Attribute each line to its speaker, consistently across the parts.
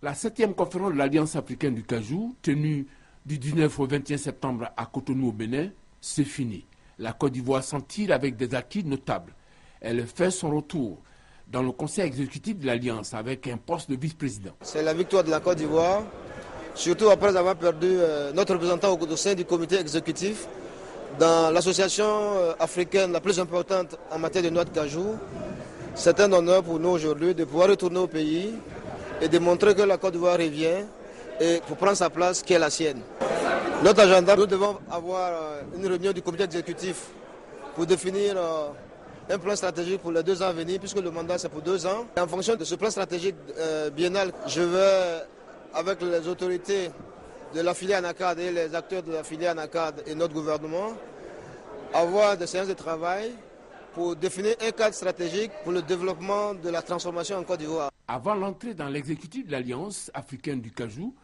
Speaker 1: La 7e conférence de l'Alliance africaine du cajou, tenue du 19 au 21 septembre à Cotonou au Bénin, c'est fini. La Côte d'Ivoire s'en tire avec des acquis notables. Elle fait son retour dans le conseil exécutif de l'Alliance avec un poste de vice-président.
Speaker 2: C'est la victoire de la Côte d'Ivoire, surtout après avoir perdu notre représentant au sein du comité exécutif dans l'association africaine la plus importante en matière de noix de cajou. C'est un honneur pour nous aujourd'hui de pouvoir retourner au pays et de montrer que la Côte d'Ivoire revient et pour prendre sa place qui est la sienne. Notre agenda, nous devons avoir une réunion du comité exécutif pour définir un plan stratégique pour les 2 ans à venir, puisque le mandat c'est pour 2 ans. Et en fonction de ce plan stratégique biennal, je vais, avec les autorités de la filière ANACAD et les acteurs de la filière ANACAD et notre gouvernement, avoir des séances de travail pour définir un cadre stratégique pour le développement de la transformation en Côte d'Ivoire.
Speaker 1: Avant l'entrée dans l'exécutif de l'Alliance africaine du cajou,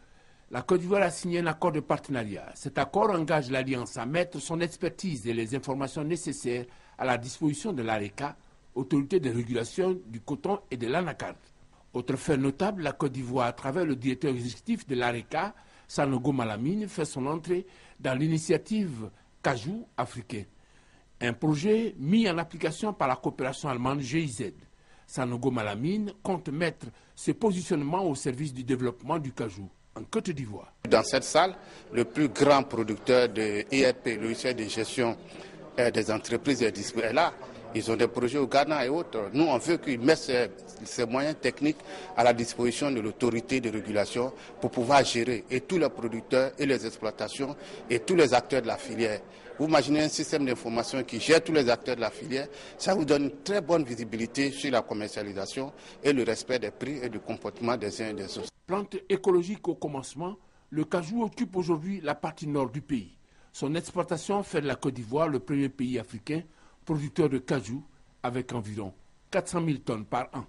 Speaker 1: la Côte d'Ivoire a signé un accord de partenariat. Cet accord engage l'Alliance à mettre son expertise et les informations nécessaires à la disposition de l'ARECA, autorité de régulation du coton et de l'ANACAD. Autre fait notable, la Côte d'Ivoire, à travers le directeur exécutif de l'ARECA, Sanogo Malamine, fait son entrée dans l'initiative Cajou africain, un projet mis en application par la coopération allemande GIZ. Sanogo Malamine compte mettre ses positionnements au service du développement du cajou en Côte d'Ivoire.
Speaker 3: Dans cette salle, le plus grand producteur de ERP, logiciel de gestion des entreprises, est là. Ils ont des projets au Ghana et autres. Nous, on veut qu'ils mettent ces moyens techniques à la disposition de l'autorité de régulation pour pouvoir gérer, et tous les producteurs et les exploitations et tous les acteurs de la filière. Vous imaginez un système d'information qui gère tous les acteurs de la filière, ça vous donne une très bonne visibilité sur la commercialisation et le respect des prix et du comportement des uns et des autres.
Speaker 1: Plante écologique au commencement, le cajou occupe aujourd'hui la partie nord du pays. Son exportation fait de la Côte d'Ivoire le premier pays africain producteur de cajou avec environ 400 000 tonnes par an.